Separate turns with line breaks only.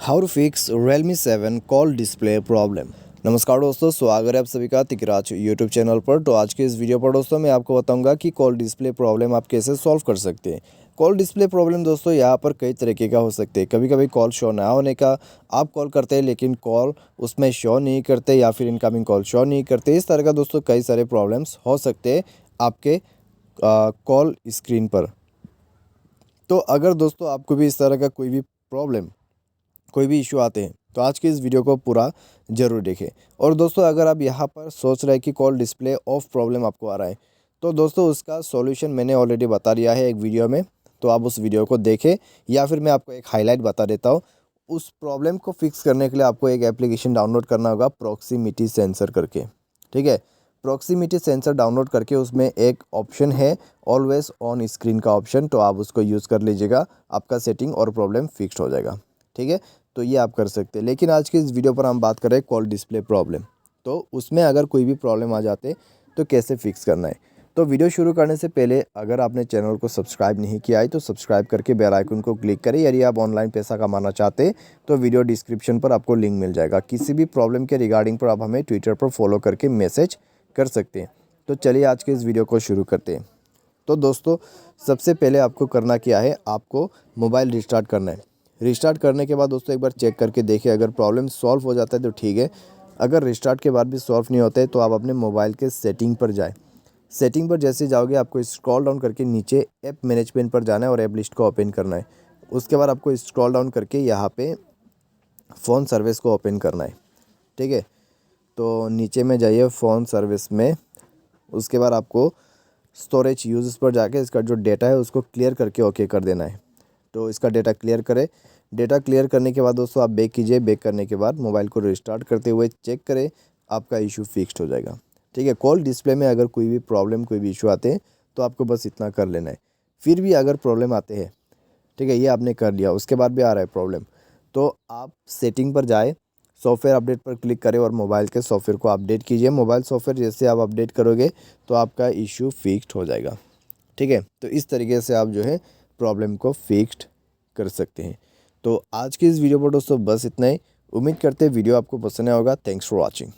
How to fix Realme 7 call display problem. नमस्कार दोस्तों, स्वागत है आप सभी का तिकराज यूट्यूब चैनल पर। तो आज के इस वीडियो पर दोस्तों मैं आपको बताऊंगा कि कॉल डिस्प्ले प्रॉब्लम आप कैसे सॉल्व कर सकते हैं। कॉल डिस्प्ले प्रॉब्लम दोस्तों यहाँ पर कई तरीके का हो सकते हैं। कभी कभी कॉल शो ना होने का, आप कॉल करते हैं लेकिन कॉल उसमें शो नहीं करते या फिर इनकमिंग कॉल शो नहीं करते। इस तरह का दोस्तों कई सारे प्रॉब्लम्स हो सकते हैं आपके कॉल स्क्रीन पर। तो अगर दोस्तों आपको भी इस तरह का कोई भी इशू आते हैं तो आज के इस वीडियो को पूरा ज़रूर देखें। और दोस्तों अगर आप यहाँ पर सोच रहे हैं कि कॉल डिस्प्ले ऑफ प्रॉब्लम आपको आ रहा है तो दोस्तों उसका सॉल्यूशन मैंने ऑलरेडी बता दिया है एक वीडियो में, तो आप उस वीडियो को देखें या फिर मैं आपको एक हाईलाइट बता देता हूँ। उस प्रॉब्लम को फिक्स करने के लिए आपको एक एप्लीकेशन डाउनलोड करना होगा, प्रॉक्सिमिटी सेंसर करके। ठीक है, प्रॉक्सिमिटी सेंसर डाउनलोड करके उसमें एक ऑप्शन है ऑलवेज ऑन स्क्रीन का ऑप्शन, तो आप उसको यूज़ कर लीजिएगा, आपका सेटिंग और प्रॉब्लम फिक्स हो जाएगा। ठीक है, तो ये आप कर सकते हैं। लेकिन आज के इस वीडियो पर हम बात कर रहे हैं कॉल डिस्प्ले प्रॉब्लम, तो उसमें अगर कोई भी प्रॉब्लम आ जाते तो कैसे फिक्स करना है। तो वीडियो शुरू करने से पहले अगर आपने चैनल को सब्सक्राइब नहीं किया है तो सब्सक्राइब करके बेल आइकन को क्लिक करें। यदि आप ऑनलाइन पैसा कमाना चाहते हैं तो वीडियो डिस्क्रिप्शन पर आपको लिंक मिल जाएगा। किसी भी प्रॉब्लम के रिगार्डिंग पर आप हमें ट्विटर पर फॉलो करके मैसेज कर सकते हैं। तो चलिए आज के इस वीडियो को शुरू करते हैं। तो दोस्तों सबसे पहले आपको करना क्या है, आपको मोबाइल रिस्टार्ट करना है। रिस्टार्ट करने के बाद दोस्तों एक बार चेक करके देखिए, अगर प्रॉब्लम सॉल्व हो जाता है तो ठीक है। अगर रिस्टार्ट के बाद भी सॉल्व नहीं होता है तो आप अपने मोबाइल के सेटिंग पर जाएं। सेटिंग पर जैसे जाओगे आपको स्क्रॉल डाउन करके नीचे ऐप मैनेजमेंट पर जाना है और ऐप लिस्ट को ओपन करना है। उसके बाद आपको स्क्रॉल डाउन करके यहाँ पे फ़ोन सर्विस को ओपन करना है। ठीक है, तो नीचे में जाइए फ़ोन सर्विस में। उसके बाद आपको स्टोरेज यूज़ पर जाके इसका जो डेटा है उसको क्लियर करके ओके कर देना है। तो इसका डेटा क्लियर करें। डेटा क्लियर करने के बाद दोस्तों आप बैक कीजिए। बैक करने के बाद मोबाइल को रिस्टार्ट करते हुए चेक करें, आपका इशू फिक्स्ड हो जाएगा। ठीक है, कॉल डिस्प्ले में अगर कोई भी प्रॉब्लम कोई भी इशू आते हैं तो आपको बस इतना कर लेना है। फिर भी अगर प्रॉब्लम आते हैं, ठीक है, ये आपने कर लिया, उसके बाद भी आ रहा है प्रॉब्लम, तो आप सेटिंग पर जाए, सॉफ्टवेयर अपडेट पर क्लिक करें और मोबाइल के सॉफ्टवेयर को अपडेट कीजिए। मोबाइल सॉफ्टवेयर जैसे आप अपडेट करोगे तो आपका इशू फिक्स्ड हो जाएगा। ठीक है, तो इस तरीके से आप जो है प्रॉब्लम को फिक्स्ड कर सकते हैं। तो आज के इस वीडियो पर दोस्तों बस इतना ही। उम्मीद करते हैं वीडियो आपको पसंद आया होगा। Thanks for watching.